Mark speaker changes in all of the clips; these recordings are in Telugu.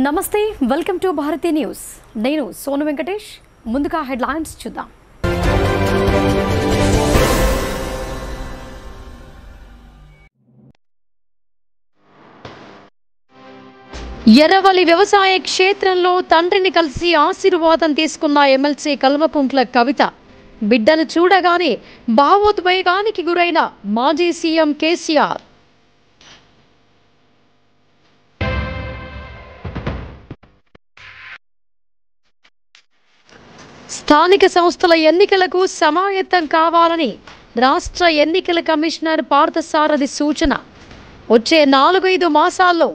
Speaker 1: నమస్తే వెల్కమ్ టు భారతీ న్యూస్ నేను సోను వెంకటేష్ ముందుగా హెడ్లైన్స్ చూద్దాం ఎర్రవల్లి వ్యవసాయ క్షేత్రంలో తండ్రిని కలిసి ఆశీర్వాదం తీసుకున్న ఎమ్మెల్సీ కల్వకుంట్ల కవిత బిడ్డను చూడగానే భావోద్వేగానికి గురైన మాజీ సీఎం కేసీఆర్ స్థానిక సంస్థల ఎన్నికలకు సమాయత్తం కావాలని రాష్ట్ర ఎన్నికల కమిషనర్ పార్థసారథి సూచన వచ్చే 4-5 మాసాల్లో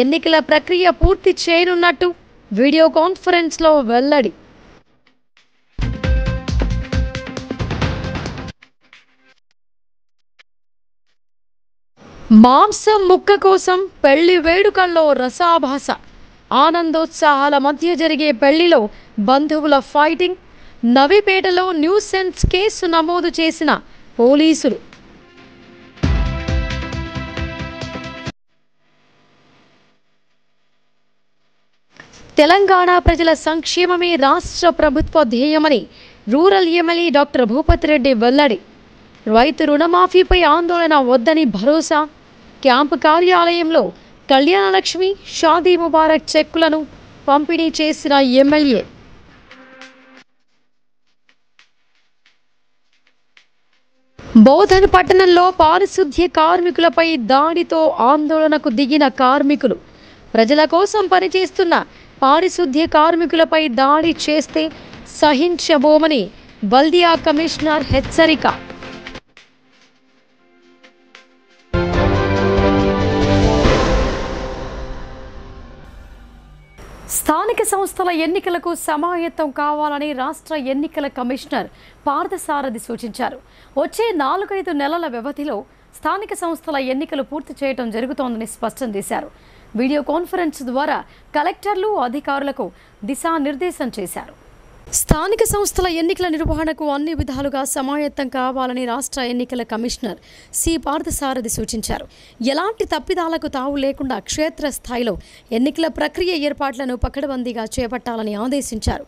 Speaker 1: ఎన్నికల ప్రక్రియ పూర్తి చేయనున్నట్టు వీడియో కాన్ఫరెన్స్లో వెల్లడి. మాంసం ముక్క కోసం పెళ్లి వేడుకల్లో రసాభాస ఆనందోత్సాహాల మధ్య జరిగే పెళ్లిలో బంధువుల ఫైటింగ్. నవీపేటలో న్యూసెన్స్ కేసు నమోదు చేసిన పోలీసులు. తెలంగాణ ప్రజల సంక్షేమమే రాష్ట్ర ప్రభుత్వ ధ్యేయమని rural MLA doctor Bhupathi Reddy వెల్లడి. రైతు రుణమాఫీపై ఆందోళన వద్దని భరోసా. క్యాంపు కార్యాలయంలో కళ్యాణలక్ష్మి, షాదీ ముబారక్ చెక్కులను పంపిణీ చేసిన ఎమ్మెల్యే. బోధన్ పట్టణంలో పారిశుద్ధ్య కార్మికులపై దాడితో ఆందోళనకు దిగిన కార్మికులు. ప్రజల కోసం పనిచేస్తున్న పారిశుద్ధ్య కార్మికులపై దాడి చేస్తే సహించబోమని బల్దియా కమిషనర్ హెచ్చరిక. స్థానిక సంస్థల ఎన్నికలకు సమాయత్తం కావాలని రాష్ట్ర ఎన్నికల కమిషనర్ పార్థసారథి సూచించారు. వచ్చే 4-5 నెలల వ్యవధిలో స్థానిక సంస్థల ఎన్నికలు పూర్తి చేయడం జరుగుతోందని స్పష్టం చేశారు. వీడియో కాన్ఫరెన్స్ ద్వారా కలెక్టర్లు, అధికారులకు దిశానిర్దేశం చేశారు. స్థానిక సంస్థల ఎన్నికల నిర్వహణకు అన్ని విధాలుగా సమాయత్తం కావాలని రాష్ట్ర ఎన్నికల కమిషనర్ సి పార్థసారథి సూచించారు. ఎలాంటి తప్పిదాలకు తావు లేకుండా క్షేత్రస్థాయిలో ఎన్నికల ప్రక్రియ ఏర్పాట్లను పకడ్బందీగా చేపట్టాలని ఆదేశించారు.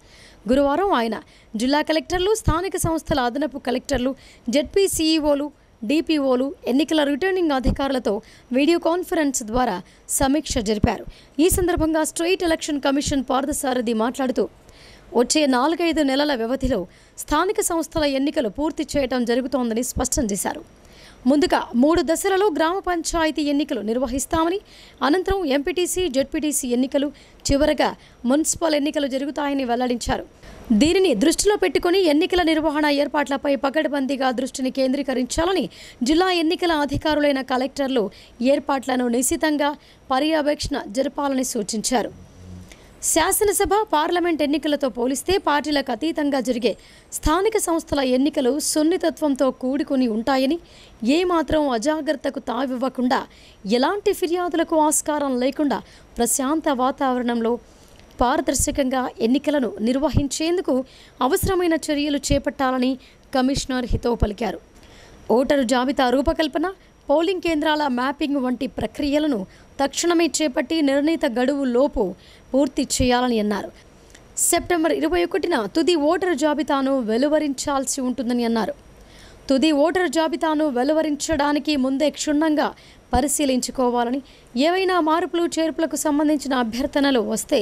Speaker 1: గురువారం ఆయన జిల్లా కలెక్టర్లు, స్థానిక సంస్థల అదనపు కలెక్టర్లు, జెడ్పీ సీఈఓలు, డిపిఓలు, ఎన్నికల రిటర్నింగ్ అధికారులతో వీడియో కాన్ఫరెన్స్ ద్వారా సమీక్ష జరిపారు. ఈ సందర్భంగా స్టేట్ ఎలక్షన్ కమిషన్ పార్థసారథి మాట్లాడుతూ వచ్చే 4-5 నెలల వ్యవధిలో స్థానిక సంస్థల ఎన్నికలు పూర్తి చేయడం జరుగుతోందని స్పష్టం చేశారు. ముందుగా 3 దశలలో గ్రామ పంచాయతీ ఎన్నికలు నిర్వహిస్తామని, అనంతరం ఎంపీటీసీ, జెడ్పీటీసీ ఎన్నికలు, చివరగా మున్సిపల్ ఎన్నికలు జరుగుతాయని వెల్లడించారు. దీనిని దృష్టిలో పెట్టుకుని ఎన్నికల నిర్వహణ ఏర్పాట్లపై పకడ్బందీగా దృష్టిని కేంద్రీకరించాలని జిల్లా ఎన్నికల అధికారులైన కలెక్టర్లు ఏర్పాట్లను నిశితంగా పర్యవేక్షణ జరపాలని సూచించారు. శాసనసభ, పార్లమెంట్ ఎన్నికలతో పోలిస్తే పార్టీలకు అతీతంగా జరిగే స్థానిక సంస్థల ఎన్నికలు సున్నితత్వంతో కూడుకుని ఉంటాయని, ఏమాత్రం అజాగ్రత్తకు తావివ్వకుండా, ఎలాంటి ఫిర్యాదులకు ఆస్కారం లేకుండా ప్రశాంత వాతావరణంలో పారదర్శకంగా ఎన్నికలను నిర్వహించేందుకు అవసరమైన చర్యలు చేపట్టాలని కమిషనర్ హితవు పలికారు. ఓటరు జాబితా రూపకల్పన, పోలింగ్ కేంద్రాల మ్యాపింగ్ వంటి ప్రక్రియలను తక్షణమే చేపట్టి నిర్ణీత గడువు లోపు పూర్తి చేయాలని అన్నారు. సెప్టెంబర్ 21న తుది ఓటరు జాబితాను వెలువరించాల్సి ఉంటుందని అన్నారు. తుది ఓటరు జాబితాను వెలువరించడానికి ముందే క్షుణ్ణంగా పరిశీలించుకోవాలని, ఏవైనా మార్పులు చేర్పులకు సంబంధించిన అభ్యర్థనలు వస్తే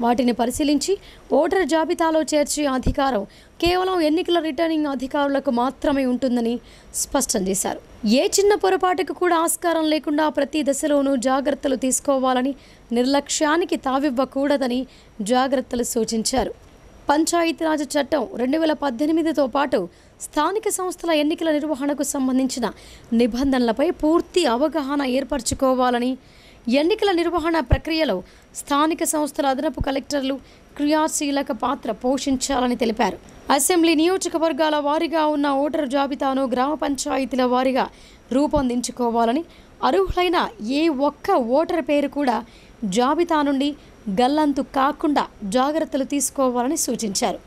Speaker 1: వాటిని పరిశీలించి ఓటరు జాబితాలో చేర్చే అధికారం కేవలం ఎన్నికల రిటర్నింగ్ అధికారులకు మాత్రమే ఉంటుందని స్పష్టం చేశారు. ఏ చిన్న పొరపాటుకు కూడా ఆస్కారం లేకుండా ప్రతి దశలోనూ జాగ్రత్తలు తీసుకోవాలని, నిర్లక్ష్యానికి తావివ్వకూడదని జాగ్రత్తలు సూచించారు. పంచాయతీరాజ్ చట్టం 2018తో పాటు స్థానిక సంస్థల ఎన్నికల నిర్వహణకు సంబంధించిన నిబంధనలపై పూర్తి అవగాహన ఏర్పరచుకోవాలని, ఎన్నికల నిర్వహణ ప్రక్రియలో స్థానిక సంస్థల అదనపు కలెక్టర్లు క్రియాశీలక పాత్ర పోషించాలని తెలిపారు. అసెంబ్లీ నియోజకవర్గాల వారీగా ఉన్న ఓటరు జాబితాను గ్రామ పంచాయతీల వారీగా రూపొందించుకోవాలని, అర్హులైన ఏ ఒక్క ఓటరు పేరు కూడా జాబితా నుండి గల్లంతు కాకుండా జాగ్రత్తలు తీసుకోవాలని సూచించారు.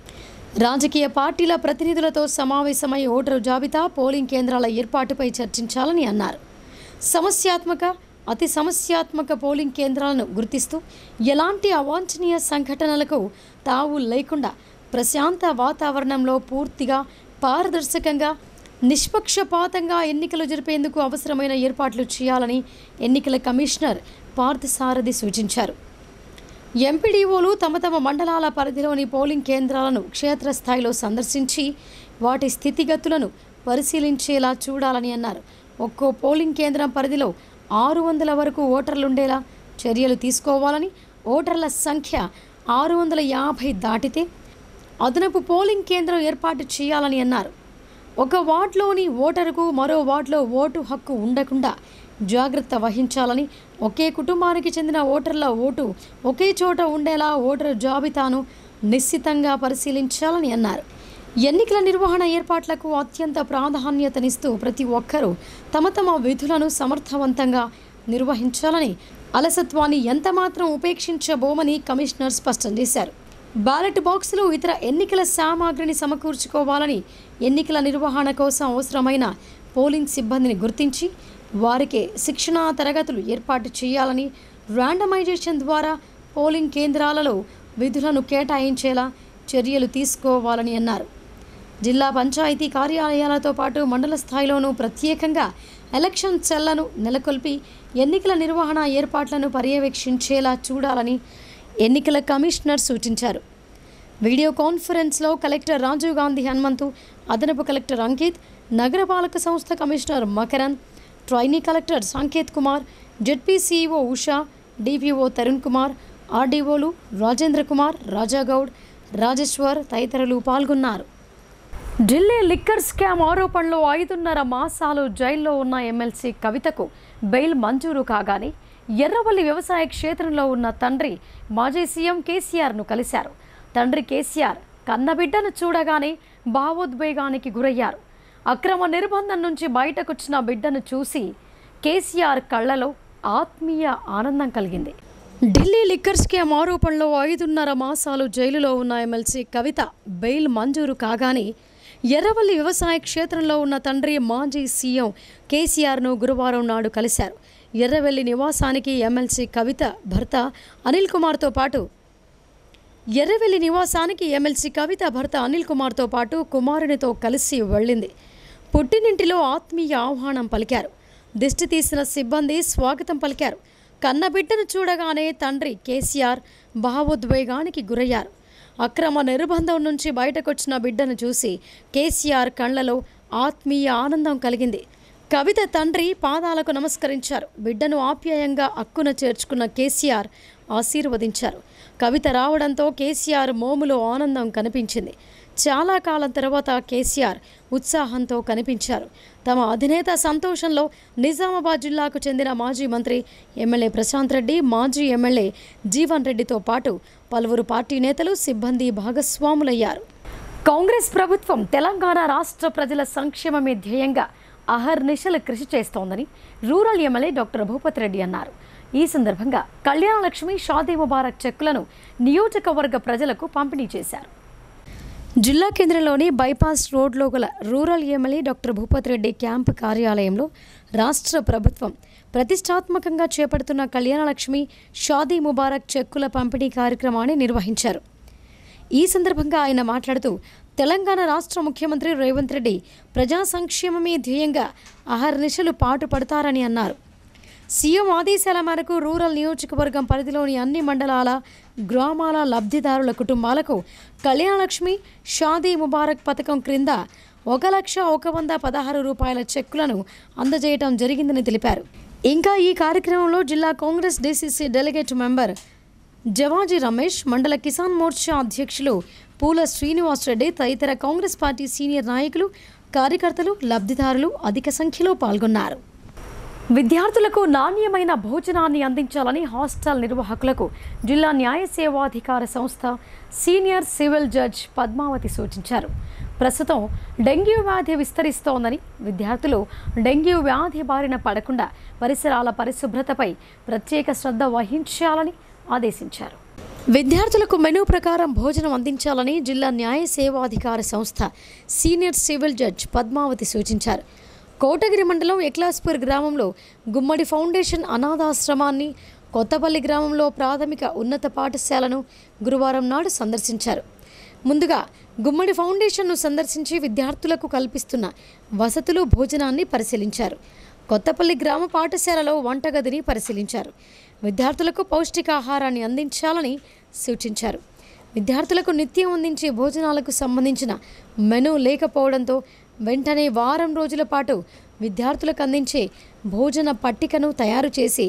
Speaker 1: రాజకీయ పార్టీల ప్రతినిధులతో సమావేశమై ఓటరు జాబితా, పోలింగ్ కేంద్రాల ఏర్పాటుపై చర్చించాలని అన్నారు. సమస్యాత్మక అతి సమస్యాత్మక పోలింగ్ కేంద్రాలను గుర్తిస్తూ ఎలాంటి అవాంఛనీయ సంఘటనలకు తావు లేకుండా ప్రశాంత వాతావరణంలో పూర్తిగా పారదర్శకంగా నిష్పక్షపాతంగా ఎన్నికలు జరిపేందుకు అవసరమైన ఏర్పాట్లు చేయాలని ఎన్నికల కమిషనర్ పార్థసారథి సూచించారు. ఎంపీడీఓలు తమ తమ మండలాల పరిధిలోని పోలింగ్ కేంద్రాలను క్షేత్రస్థాయిలో సందర్శించి వాటి స్థితిగతులను పరిశీలించేలా చూడాలని అన్నారు. ఒక్కో పోలింగ్ కేంద్రం పరిధిలో 600 వరకు ఓటర్లుండేలా చర్యలు తీసుకోవాలని, ఓటర్ల సంఖ్య 650 దాటితే అదనపు పోలింగ్ కేంద్రం ఏర్పాటు చేయాలని అన్నారు. ఒక వార్డులోని ఓటరుకు మరో వార్డులో ఓటు హక్కు ఉండకుండా జాగ్రత్త వహించాలని, ఒకే కుటుంబానికి చెందిన ఓటర్ల ఓటు ఒకే చోట ఉండేలా ఓటరు జాబితాను నిశ్చితంగా పరిశీలించాలని అన్నారు. ఎన్నికల నిర్వహణ ఏర్పాట్లకు అత్యంత ప్రాధాన్యతనిస్తూ ప్రతి ఒక్కరూ తమ తమ విధులను సమర్థవంతంగా నిర్వహించాలని, అలసత్వాన్ని ఎంతమాత్రం ఉపేక్షించబోమని కమిషనర్ స్పష్టం చేశారు. బ్యాలెట్ బాక్సులు, ఇతర ఎన్నికల సామాగ్రిని సమకూర్చుకోవాలని, ఎన్నికల నిర్వహణ కోసం అవసరమైన పోలింగ్ సిబ్బందిని గుర్తించి వారికి శిక్షణా తరగతులు ఏర్పాటు చేయాలని, ర్యాండమైజేషన్ ద్వారా పోలింగ్ కేంద్రాలలో విధులను కేటాయించేలా చర్యలు తీసుకోవాలని అన్నారు. జిల్లా పంచాయతీ కార్యాలయాలతో పాటు మండల స్థాయిలోనూ ప్రత్యేకంగా ఎలక్షన్ సెల్లను నెలకొల్పి ఎన్నికల నిర్వహణ ఏర్పాట్లను పర్యవేక్షించేలా చూడాలని ఎన్నికల కమిషనర్ సూచించారు. వీడియో కాన్ఫరెన్స్లో కలెక్టర్ రాజీవ్ గాంధీ హనుమంతు, అదనపు కలెక్టర్ అంకిత్, నగరపాలక సంస్థ commissioner Makaran, trainee collector Sanket Kumar, ZP CEO Usha, DPO Tarun Kumar, ఆర్డీఓలు రాజేంద్ర కుమార్, రాజాగౌడ్, రాజేశ్వర్ తదితరులు పాల్గొన్నారు. ఢిల్లీ లిక్కర్ స్కామ్ ఆరోపణలో 5.5 మాసాలు జైల్లో ఉన్న ఎమ్మెల్సీ కవితకు బెయిల్ మంజూరు కాగానే ఎర్రవల్లి వ్యవసాయ క్షేత్రంలో ఉన్న తండ్రి మాజీ సీఎం కేసీఆర్ను కలిశారు. తండ్రి కేసీఆర్ కన్నబిడ్డను చూడగానే భావోద్వేగానికి గురయ్యారు. అక్రమ నిర్బంధం నుంచి బయటకొచ్చిన బిడ్డను చూసి కేసీఆర్ కళ్ళలో ఆత్మీయ ఆనందం కలిగింది. ఢిల్లీ లిక్కర్ స్కామ్ ఆరోపణలో 5.5 మాసాలు జైలులో ఉన్న ఎమ్మెల్సీ కవిత బెయిల్ మంజూరు కాగానే ఎర్రవల్లి వ్యవసాయ క్షేత్రంలో ఉన్న తండ్రి మాజీ సీఎం కేసీఆర్ను గురువారం నాడు కలిశారు. ఎర్రవెల్లి నివాసానికి ఎమ్మెల్సీ కవిత భర్త అనిల్ కుమార్తో పాటు కుమారునితో కలిసి వెళ్ళింది. పుట్టినింటిలో ఆత్మీయ ఆహ్వానం పలికారు. దిష్టి తీసిన సిబ్బంది స్వాగతం పలికారు. కన్నబిడ్డను చూడగానే తండ్రి కేసీఆర్ భావోద్వేగానికి గురయ్యారు. అక్రమ నిర్బంధం నుంచి బయటకొచ్చిన బిడ్డను చూసి కేసీఆర్ కళ్లలో ఆత్మీయ ఆనందం కలిగింది. కవిత తండ్రి పాదాలకు నమస్కరించారు. బిడ్డను ఆప్యాయంగా అక్కున చేర్చుకున్న కేసీఆర్ ఆశీర్వదించారు. కవిత రావడంతో కేసీఆర్ మోములో ఆనందం కనిపించింది. చాలా కాలం తర్వాత కేసీఆర్ ఉత్సాహంతో కనిపించారు. తమ అధినేత సంతోషంలో నిజామాబాద్ జిల్లాకు చెందిన మాజీ మంత్రి ఎమ్మెల్యే ప్రశాంత్ రెడ్డి, మాజీ ఎమ్మెల్యే జీవన్ రెడ్డితో పాటు పలువురు పార్టీ నేతలు, సిబ్బంది భాగస్వాములయ్యారు. కాంగ్రెస్ ప్రభుత్వం తెలంగాణ రాష్ట్ర ప్రజల సంక్షేమమే ధ్యేయంగా అహర్నిశలు కృషి చేస్తోందని rural MLA doctor Bhupath Reddy అన్నారు. ఈ సందర్భంగా కళ్యాణ లక్ష్మి, షాదీ ముబారక్ చెక్కులను నియోజకవర్గ ప్రజలకు పంపిణీ చేశారు. జిల్లా కేంద్రంలోని బైపాస్ రోడ్లో గల rural MLA doctor Bhupath Reddy camp కార్యాలయంలో రాష్ట్ర ప్రభుత్వం ప్రతిష్టాత్మకంగా చేపడుతున్న కళ్యాణ లక్ష్మి, షాదీ ముబారక్ చెక్కుల పంపిణీ కార్యక్రమాన్ని నిర్వహించారు. ఈ సందర్భంగా ఆయన మాట్లాడుతూ తెలంగాణ రాష్ట్ర ముఖ్యమంత్రి రేవంత్ రెడ్డి ప్రజా సంక్షేమమే ధ్యేయంగా అహర్నిశలు పాటుపడతారని అన్నారు. సీఎం ఆదేశాల మేరకు రూరల్ నియోజకవర్గం పరిధిలోని అన్ని మండలాల, గ్రామాల లబ్ధిదారుల కుటుంబాలకు కళ్యాణలక్ష్మి, షాదీ ముబారక్ పథకం క్రింద 1,116 రూపాయల చెక్కులను అందజేయడం జరిగిందని తెలిపారు. ఇంకా ఈ కార్యక్రమంలో జిల్లా Congress DCC delegate member Javaji Ramesh, మండల కిసాన్ మోర్చా అధ్యక్షులు పూల శ్రీనివాస్ రెడ్డి తదితర కాంగ్రెస్ పార్టీ సీనియర్ నాయకులు, కార్యకర్తలు, లబ్ధిదారులు అధిక సంఖ్యలో పాల్గొన్నారు. విద్యార్థులకు నాణ్యమైన భోజనాన్ని అందించాలని హాస్టల్ నిర్వాహకులకు జిల్లా న్యాయ సేవాధికార సంస్థ సీనియర్ సివిల్ జడ్జ్ పద్మావతి సూచించారు. ప్రస్తుతం డెంగ్యూ వ్యాధి విస్తరిస్తోందని, విద్యార్థులు డెంగ్యూ వ్యాధి బారిన పడకుండా పరిసరాల పరిశుభ్రతపై ప్రత్యేక శ్రద్ధ వహించాలని ఆదేశించారు. విద్యార్థులకు మెనూ ప్రకారం భోజనం అందించాలని జిల్లా న్యాయ సేవాధికార సంస్థ సీనియర్ సివిల్ జడ్జ్ పద్మావతి సూచించారు. కోటగిరి మండలం ఎక్లాస్పూర్ గ్రామంలో గుమ్మడి ఫౌండేషన్ అనాథాశ్రమాన్ని, కొత్తపల్లి గ్రామంలో ప్రాథమిక ఉన్నత పాఠశాలను గురువారం నాడు సందర్శించారు. ముందుగా గుమ్మడి ఫౌండేషన్ను సందర్శించి విద్యార్థులకు కల్పిస్తున్న వసతులు, భోజనాన్ని పరిశీలించారు. కొత్తపల్లి గ్రామ పాఠశాలలో వంటగదిని పరిశీలించారు. విద్యార్థులకు పౌష్టికాహారాన్ని అందించాలని సూచించారు. విద్యార్థులకు నిత్యం అందించే భోజనాలకు సంబంధించిన మెనూ లేకపోవడంతో వెంటనే వారం రోజుల పాటు విద్యార్థులకు అందించే భోజన పట్టికను తయారు చేసి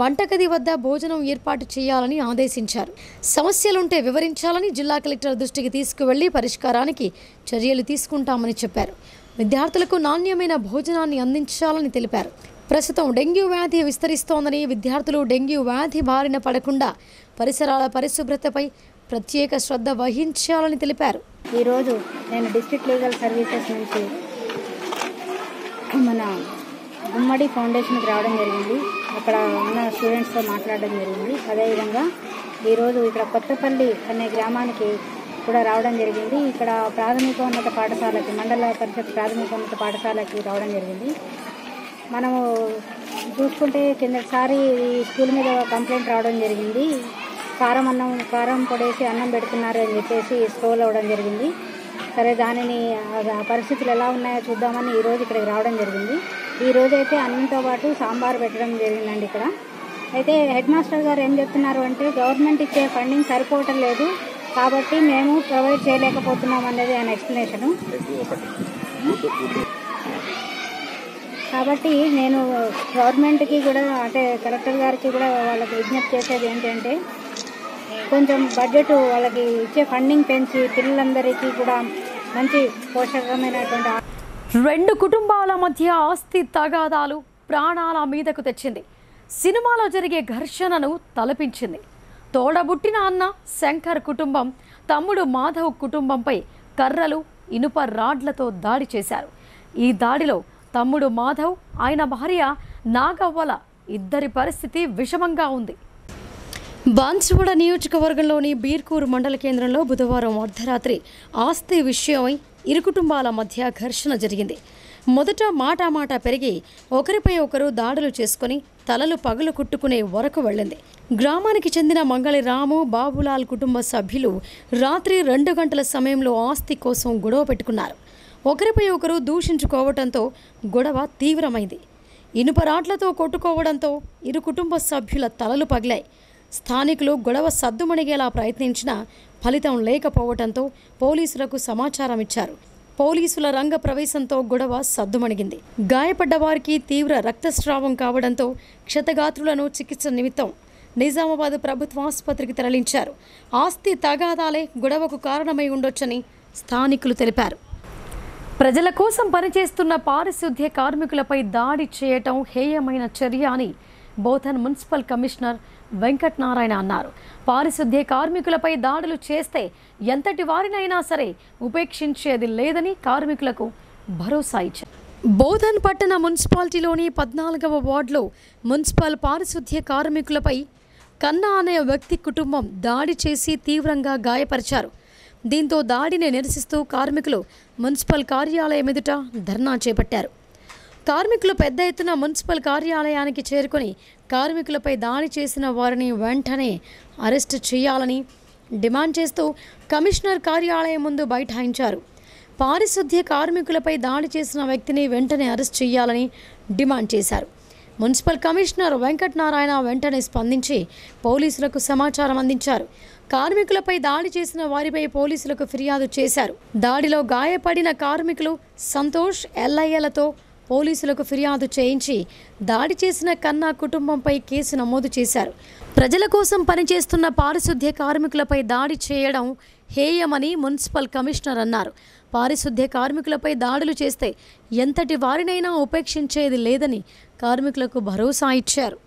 Speaker 1: వంటగది వద్ద భోజనం ఏర్పాటు చేయాలని ఆదేశించారు. సమస్యలుంటే వివరించాలని జిల్లా కలెక్టర్ దృష్టికి తీసుకువెళ్లి పరిష్కారానికి చర్యలు తీసుకుంటామని చెప్పారు. విద్యార్థులకు నాణ్యమైన భోజనాన్ని అందించాలని తెలిపారు. ప్రస్తుతం డెంగ్యూ వ్యాధి విస్తరిస్తోందని, విద్యార్థులు డెంగ్యూ వ్యాధి బారిన పడకుండా పరిసరాల పరిశుభ్రతపై ప్రత్యేక శ్రద్ధ వహించాలని తెలిపారు.
Speaker 2: ఈరోజు నేను డిస్ట్రిక్ట్ లీగల్ సర్వీసెస్ నుంచి మన గుమ్మడి ఫౌండేషన్కి రావడం జరిగింది. అక్కడ ఉన్న స్టూడెంట్స్తో మాట్లాడడం జరిగింది. అదేవిధంగా ఈరోజు ఇక్కడ కొత్తపల్లి అనే గ్రామానికి కూడా రావడం జరిగింది. ఇక్కడ ప్రాథమికోన్నత పాఠశాలకి, మండల పరిషత్ ప్రాథమికోన్నత పాఠశాలకి రావడం జరిగింది. మనము చూసుకుంటే కిందసారి ఈ స్కూల్ మీద కంప్లైంట్ రావడం జరిగింది. కారం పొడేసి అన్నం పెడుతున్నారు అని చెప్పేసి స్క్రోల్ అవ్వడం జరిగింది. సరే, దానిని పరిస్థితులు ఎలా ఉన్నాయో చూద్దామని ఈరోజు ఇక్కడికి రావడం జరిగింది. ఈరోజు అయితే అన్నంతో పాటు సాంబార్ పెట్టడం జరిగిందండి. ఇక్కడ అయితే హెడ్ మాస్టర్ గారు ఏం చెప్తున్నారు అంటే, గవర్నమెంట్ ఇచ్చే ఫండింగ్ సరిపోవటం లేదు కాబట్టి మేము ప్రొవైడ్ చేయలేకపోతున్నాం అనేది ఆయన ఎక్స్ప్లెనేషను. కాబట్టి నేను గవర్నమెంట్కి కూడా, అంటే కలెక్టర్ గారికి కూడా వాళ్ళకి విజ్ఞప్తి చేసేది ఏంటంటే, కొంచెం బడ్జెట్ వాళ్ళకి ఇచ్చే ఫండింగ్ పెంచి పిల్లలందరికీ కూడా మంచి పోషకమైనటువంటి.
Speaker 1: 2 కుటుంబాల మధ్య ఆస్తి తగాదాలు ప్రాణాల మీదకు తెచ్చింది. సినిమాలో జరిగే ఘర్షణను తలపించింది. తోడబుట్టిన అన్న శంకర్ కుటుంబం తమ్ముడు మాధవ్ కుటుంబంపై కర్రలు, ఇనుప రాడ్లతో దాడి చేశారు. ఈ దాడిలో తమ్ముడు మాధవ్, ఆయన భార్య నాగవ్వల ఇద్దరి పరిస్థితి విషమంగా ఉంది. బాన్సువాడ నియోజకవర్గంలోని బీర్కూరు మండల కేంద్రంలో బుధవారం అర్ధరాత్రి ఆస్తి విషయమై ఇరు కుటుంబాల మధ్య ఘర్షణ జరిగింది. మొదట మాట పెరిగి ఒకరిపై ఒకరు దాడులు చేసుకుని తలలు పగులు కుట్టుకునే వరకు వెళ్ళింది. గ్రామానికి చెందిన మంగళి రాము, బాబులాల్ కుటుంబ సభ్యులు రాత్రి 2 గంటల సమయంలో ఆస్తి కోసం గొడవ పెట్టుకున్నారు. ఒకరిపై ఒకరు దూషించుకోవడంతో గొడవ తీవ్రమైంది. ఇనుప రాడ్లతో కొట్టుకోవడంతో ఇరు కుటుంబ సభ్యుల తలలు పగిలాయి. స్థానికులు గొడవ సద్దుమణిగేలా ప్రయత్నించినా ఫలితం లేకపోవడంతో పోలీసులకు సమాచారం ఇచ్చారు. పోలీసుల రంగ ప్రవేశంతో గొడవ సద్దుమణిగింది. గాయపడ్డ వారికి తీవ్ర రక్తస్రావం కావడంతో క్షతగాత్రులను చికిత్స నిమిత్తం నిజామాబాద్ ప్రభుత్వ ఆసుపత్రికి తరలించారు. ఆస్తి తగాదాలే గొడవకు కారణమై ఉండొచ్చని స్థానికులు తెలిపారు. ప్రజల కోసం పనిచేస్తున్న పారిశుద్ధ్య కార్మికులపై దాడి చేయటం హేయమైన చర్య అని బోధన్ మున్సిపల్ కమిషనర్ వెంకటనారాయణ అన్నారు. పారిశుద్ధ్య కార్మికులపై దాడులు చేస్తే ఎంతటి వారినైనా సరే ఉపేక్షించేది లేదని కార్మికులకు భరోసా ఇచ్చారు. బోధన్ పట్టణ మున్సిపాలిటీలోని 14వ వార్డులో మున్సిపల్ పారిశుద్ధ్య కార్మికులపై కన్నా అనే వ్యక్తి కుటుంబం దాడి చేసి తీవ్రంగా గాయపరిచారు. దీంతో దాడిని నిరసిస్తూ కార్మికులు మున్సిపల్ కార్యాలయం ఎదుట ధర్నా చేపట్టారు. కార్మికులు పెద్ద ఎత్తున మున్సిపల్ కార్యాలయానికి చేరుకొని కార్మికులపై దాడి చేసిన వారిని వెంటనే అరెస్టు చేయాలని డిమాండ్ చేస్తూ కమిషనర్ కార్యాలయం ముందు బైఠాయించారు. పారిశుద్ధ్య కార్మికులపై దాడి చేసిన వ్యక్తిని వెంటనే అరెస్ట్ చేయాలని డిమాండ్ చేశారు. మున్సిపల్ కమిషనర్ వెంకటనారాయణ వెంటనే స్పందించి పోలీసులకు సమాచారం అందించారు. కార్మికులపై దాడి చేసిన వారిపై పోలీసులకు ఫిర్యాదు చేశారు. దాడిలో గాయపడిన కార్మికులు సంతోష్, ఎల్ఐలతో పోలీసులకు ఫిర్యాదు చేయించి దాడి చేసిన కన్నా కుటుంబంపై కేసు నమోదు చేశారు. ప్రజల కోసం పనిచేస్తున్న పారిశుద్ధ్య కార్మికులపై దాడి చేయడం హేయమని మున్సిపల్ కమిషనర్ అన్నారు. పారిశుద్ధ్య కార్మికులపై దాడులు చేస్తే ఎంతటి వారినైనా ఉపేక్షించేది లేదని కార్మికులకు భరోసా ఇచ్చారు.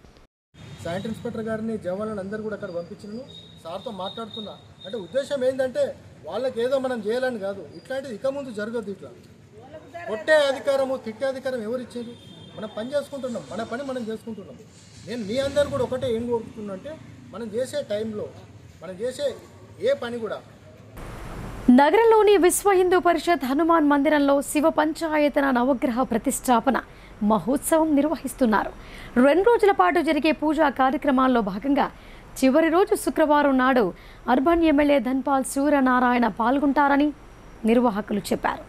Speaker 3: శానిటరీ ఇన్స్పెక్టర్ గారిని, జవాన్లను అందరూ కూడా అక్కడ పంపించినాను. సార్తో మాట్లాడుతున్నా. అంటే ఉద్దేశం ఏంటంటే వాళ్ళకి ఏదో మనం చేయాలని కాదు, ఇట్లాంటిది ఇక ముందు జరగదు. ఇట్లా కొట్టే అధికారము, తిట్టే అధికారం ఎవరు ఇచ్చేది? మనం పని చేసుకుంటున్నాం, మన పని మనం చేసుకుంటున్నాం. నేను మీ అందరు కూడా ఒకటే ఏం కోరుకుంటున్నా అంటే, మనం చేసే టైంలో మనం చేసే ఏ పని కూడా
Speaker 1: నగరంలోని విశ్వ హిందూ పరిషత్ హనుమాన్ మందిరంలో శివ పంచాయతన నవగ్రహ ప్రతిష్టాపన మహోత్సవం నిర్వహిస్తున్నారు. 2 రోజుల పాటు జరిగే పూజా కార్యక్రమాల్లో భాగంగా చివరి రోజు శుక్రవారం నాడు అర్బన్ ఎమ్మెల్యే ధన్పాల్ సూర్యనారాయణ పాల్గొంటారని నిర్వాహకులు చెప్పారు.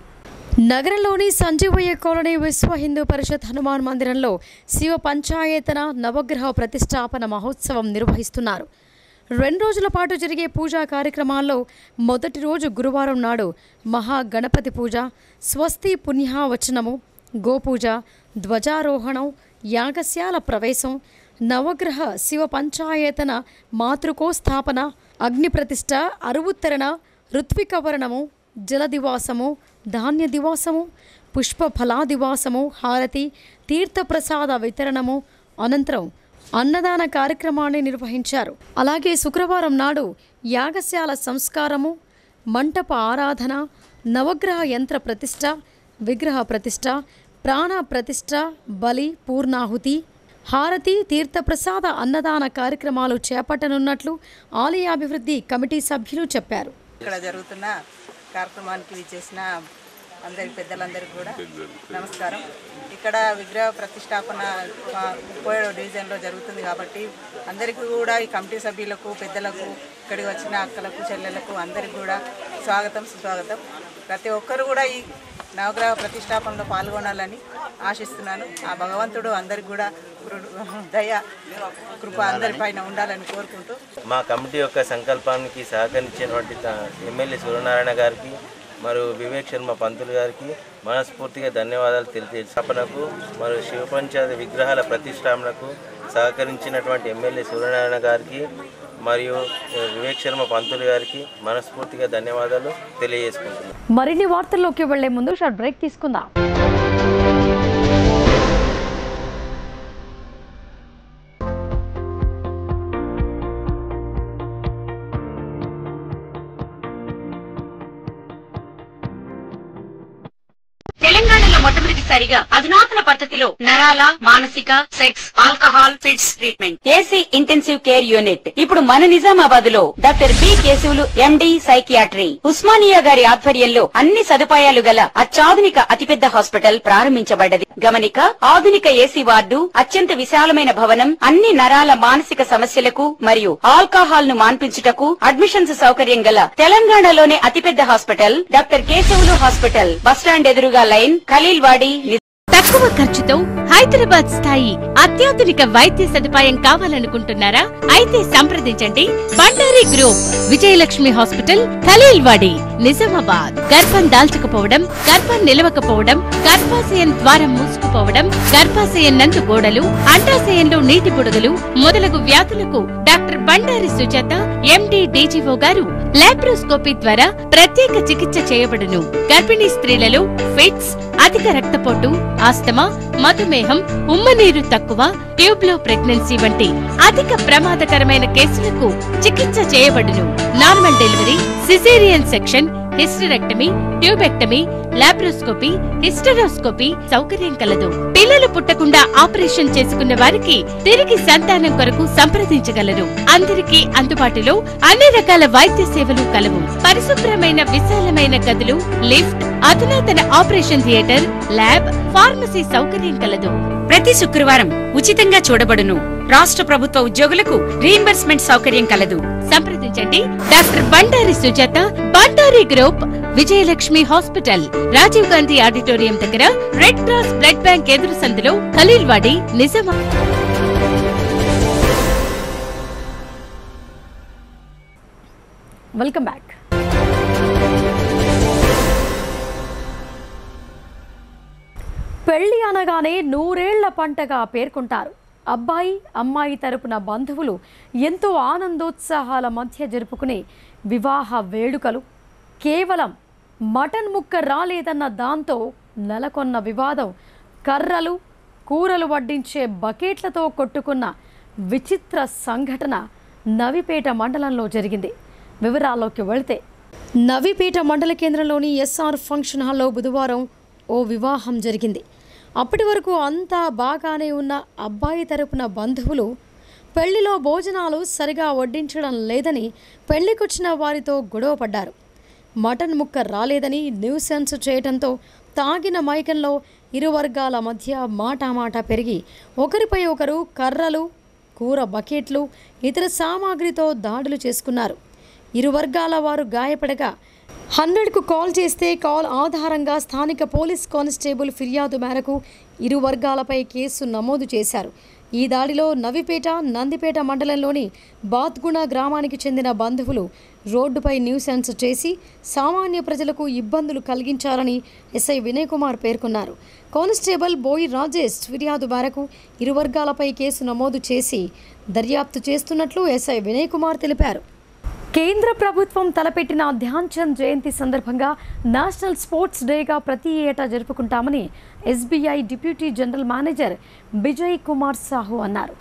Speaker 1: నగరంలోని సంజీవయ్య కాలనీ విశ్వ హిందూ పరిషత్ హనుమాన్ మందిరంలో శివ పంచాయతన నవగ్రహ ప్రతిష్టాపన మహోత్సవం నిర్వహిస్తున్నారు. 2 రోజుల పాటు జరిగే పూజా కార్యక్రమాల్లో మొదటి రోజు గురువారం నాడు మహాగణపతి పూజ, స్వస్తి పుణ్యావచనము, గోపూజ, ధ్వజారోహణం, యాగశాల ప్రవేశం, నవగ్రహ శివ పంచాయతన మాతృకోస్థాపన, అగ్ని ప్రతిష్ట, అరువుత్తరణ, ఋత్వికవరణము, జలదివాసము, ధాన్య దివాసము, పుష్ప ఫలాదివాసము, హారతి, తీర్థప్రసాద వితరణము, అనంతరం అన్నదాన కార్యక్రమాన్ని నిర్వహించారు. అలాగే శుక్రవారం నాడు యాగశాల సంస్కారము, మంటప ఆరాధన, నవగ్రహ యంత్ర ప్రతిష్ట, విగ్రహ ప్రతిష్ట, ప్రాణ ప్రతిష్ట, బలి, పూర్ణాహుతి, హారతి, తీర్థప్రసాద అన్నదాన కార్యక్రమాలు చేపట్టనున్నట్లు ఆలయాభివృద్ధి కమిటీ సభ్యులు చెప్పారు.
Speaker 4: ఇక్కడ జరుగుతున్న కార్యక్రమానికి విచ్చేసిన అందరి పెద్దలందరికీ కూడా నమస్కారం. ఇక్కడ విగ్రహ ప్రతిష్టాపన 37వ డివిజన్లో జరుగుతుంది కాబట్టి అందరికీ కూడా ఈ కమిటీ సభ్యులకు, పెద్దలకు, ఇక్కడికి వచ్చిన అక్కలకు, చెల్లెలకు అందరికీ కూడా స్వాగతం, సుస్వాగతం. ప్రతి ఒక్కరు కూడా ఈ నవగ్రహ ప్రతిష్టాపనలో పాల్గొనాలని ఆశిస్తున్నాను. ఆ భగవంతుడు అందరికి కూడా దయ కృప అందరిపైన ఉండాలని కోరుకుంటూ
Speaker 5: మా కమిటీ యొక్క సంకల్పానికి సహకరించినటువంటి ఎమ్మెల్యే సూర్యనారాయణ గారికి మరియు వివేక్ శర్మ పంతులు గారికి మనస్ఫూర్తిగా ధన్యవాదాలు తెలియజేపనకు మరియు శివపంచాయతీ విగ్రహాల ప్రతిష్టాపనకు సహకరించినటువంటి ఎమ్మెల్యే సూర్యనారాయణ గారికి మరియు వివేక్ శర్మ పంతులు గారికి మనస్ఫూర్తిగా ధన్యవాదాలు తెలియజేసుకుంటున్నాను.
Speaker 1: మరిన్ని వార్తల్లోకి వెళ్లే ముందు షార్ట్ బ్రేక్ తీసుకుందాం.
Speaker 6: తెలంగాణలో మొట్టమొదటిసారిగా అధునాతన పద్ధతిలో నరాల, మానసిక, sex, alcohol, fits treatment, AC intensive care unit ఇప్పుడు మన నిజామాబాద్ లో doctor B Keshavulu MD psychiatry, Osmania గారి ఆధ్వర్యంలో అన్ని సదుపాయాలు గల అత్యాధునిక అతిపెద్ద హాస్పిటల్ ప్రారంభించబడ్డది. గమనిక, ఆధునిక ఏసీ వార్డు, అత్యంత విశాలమైన భవనం, అన్ని నరాల మానసిక సమస్యలకు మరియు ఆల్కహాల్ ను మాన్పించుటకు అడ్మిషన్స్ సౌకర్యం గల తెలంగాణలోనే అతిపెద్ద hospital doctor Keshavulu hospital, bus stand ఎదురుగా లైన్, ఖలీల్వాడి.
Speaker 7: తక్కువ ఖర్చుతో హైదరాబాద్ స్థాయి అత్యాధునిక వైద్య సదుపాయం కావాలనుకుంటున్నారా? అయితే సంప్రదించండి బండారి గ్రూప్, విజయలక్ష్మి హాస్పిటల్, ఖలీల్వాడి, నిజామాబాద్. గర్భం దాల్చకపోవడం, గర్భం నిలవకపోవడం, గర్భాశయం ద్వారం మూసుకుపోవడం, గర్భాశయం నందు గోడలు, అండాశయంలో నీటి బుడగలు మొదలగు వ్యాధులకు డాక్టర్ బండారి సుజాత ఎండి డీజీఓ గారు లాప్రోస్కోపీ ద్వారా ప్రత్యేక చికిత్స చేయబడును. గర్భిణీ స్త్రీలలో ఫిట్స్, అధిక రక్తపోటు, ఆస్తమా, మధుమేహం, ఉమ్మనీరు తక్కువ, ట్యూబ్లో ప్రెగ్నెన్సీ వంటి అధిక ప్రమాదకరమైన కేసులకు చికిత్స చేయబడును. Normal delivery, caesarean section, hysterectomy, tubectomy, laparoscopy, hysteroscopy సౌకర్యం కలదు. పిల్లలు పుట్టకుండా ఆపరేషన్ చేసుకున్న వారికి తిరిగి సంతానం కొరకు సంప్రదించగలరు. అందరికీ అందుబాటులో అన్ని రకాల వైద్య సేవలు కలవు. పరిశుభ్రమైన విశాలమైన గదులు, లిఫ్ట్, అధునాతన ఆపరేషన్ థియేటర్, ల్యాబ్, ఫార్మసీ సౌకర్యం కలదు.
Speaker 6: ప్రతి శుక్రవారం ఉచితంగా చూడబడును. రాష్ట్ర ప్రభుత్వ ఉద్యోగులకు రీయింబర్స్మెంట్ సౌకర్యం కలదు.
Speaker 7: సంప్రదించండి doctor Bandari Sujatha, Bandari group, Vijayalakshmi hospital, Rajiv Gandhi auditorium దగ్గర, రెడ్ క్రాస్ బ్లడ్ బ్యాంక్ ఎదురు సందులో, ఖలీల్వాడి, నిజామాబాద్.
Speaker 1: Welcome back. పెళ్లి అనగానే 100 ఏళ్ల పంటగా పేర్కొంటారు. అబ్బాయి, అమ్మాయి తరపున బంధువులు ఎంతో ఆనందోత్సాహాల మధ్య జరుపుకునే వివాహ వేడుకలు కేవలం మటన్ ముక్క రాలేదన్న దాంతో నెలకొన్న వివాదం కర్రలు, కూరలు వడ్డించే బకెట్లతో కొట్టుకున్న విచిత్ర సంఘటన నవిపేట మండలంలో జరిగింది. వివరాల్లోకి వెళితే నవిపేట మండల కేంద్రంలోని ఎస్ఆర్ ఫంక్షన్ హాల్లో బుధవారం ఓ వివాహం జరిగింది. అప్పటి వరకు అంతా బాగానే ఉన్న అబ్బాయి తరపున బంధువులు పెళ్లిలో భోజనాలు సరిగా వడ్డించడం లేదని పెళ్లికొచ్చిన వారితో గొడవ పడ్డారు. మటన్ ముక్క రాలేదని న్యూసెన్స్ చేయడంతో తాగిన మైకంలో ఇరు వర్గాల మధ్య మాటామాట పెరిగి ఒకరిపై ఒకరు కర్రలు, కూర బకెట్లు, ఇతర సామాగ్రితో దాడులు చేసుకున్నారు. ఇరు వర్గాల వారు గాయపడగా 100కు కాల్ చేస్తే కాల్ ఆధారంగా స్థానిక పోలీస్ కానిస్టేబుల్ ఫిర్యాదు మేరకు ఇరు వర్గాలపై కేసు నమోదు చేశారు. ఈ దాడిలో నవిపేట, నందిపేట మండలంలోని బాత్గుణ గ్రామానికి చెందిన బంధువులు రోడ్డుపై న్యూసెన్స్ చేసి సామాన్య ప్రజలకు ఇబ్బందులు కలిగించారని ఎస్ఐ వినయ్ కుమార్ పేర్కొన్నారు. కానిస్టేబుల్ బోయి రాజేష్ ఫిర్యాదు మేరకు ఇరు వర్గాలపై కేసు నమోదు చేసి దర్యాప్తు చేస్తున్నట్లు ఎస్ఐ వినయ్ కుమార్ తెలిపారు. కేంద్ర ప్రభుత్వం తలపెట్టిన ధ్యాన్ చంద్ జయంతి సందర్భంగా నేషనల్ స్పోర్ట్స్ డేగా ప్రతి ఏటా జరుపుకుంటామని SBI deputy general manager Bijay Kumar Sahu అన్నారు.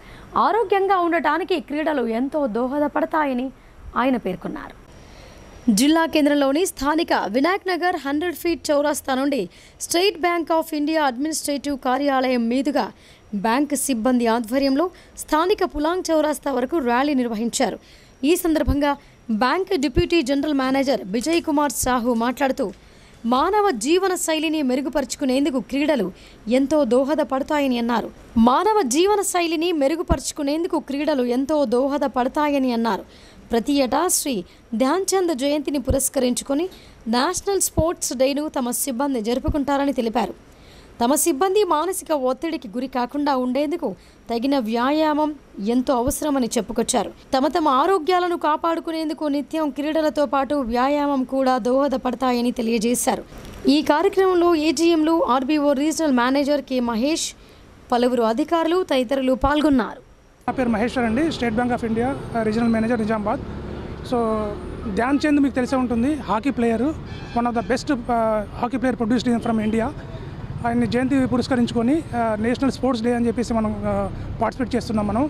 Speaker 1: ఆరోగ్యంగా ఉండటానికి క్రీడలు ఎంతో దోహదపడతాయని ఆయన పేర్కొన్నారు. జిల్లా కేంద్రంలోని స్థానిక వినాయక్ నగర్ 100 ఫీట్ చౌరస్తా నుండి state Bank of India administrative కార్యాలయం మీదుగా బ్యాంకు సిబ్బంది ఆధ్వర్యంలో స్థానిక పులాంగ్ చౌరస్తా వరకు ర్యాలీ నిర్వహించారు. ఈ సందర్భంగా bank deputy general manager Bijay Kumar Sahu మాట్లాడుతూ మానవ జీవన శైలిని మెరుగుపరుచుకునేందుకు క్రీడలు ఎంతో దోహదపడతాయని అన్నారు. ప్రతి ఏటా శ్రీ ధ్యాన్ చంద్ జయంతిని పురస్కరించుకొని నేషనల్ స్పోర్ట్స్ డేను తమ సిబ్బంది జరుపుకుంటారని తెలిపారు. తమ సిబ్బంది మానసిక ఒత్తిడికి గురి కాకుండా ఉండేందుకు తగిన వ్యాయామం ఎంతో అవసరమని చెప్పుకొచ్చారు. తమ ఆరోగ్యాలను కాపాడుకునేందుకు నిత్యం క్రీడలతో పాటు వ్యాయామం కూడా దోహదపడతాయని తెలియజేశారు. ఈ కార్యక్రమంలో ఏజీఎంలు, RBO regional manager K Mahesh, పలువురు అధికారులు తదితరులు పాల్గొన్నారు.
Speaker 8: నా పేరు మహేశ్వర్ అండి, State Bank of India regional manager Nizamabad. So Dhyan Chand మీకు తెలిసే ఉంటుంది, hockey player, one of the best hockey player produced from India. ఆయన జయంతి పురస్కరించుకొని నేషనల్ స్పోర్ట్స్ డే అని చెప్పేసి మనం పార్టిసిపేట్ చేస్తున్నాం. మనం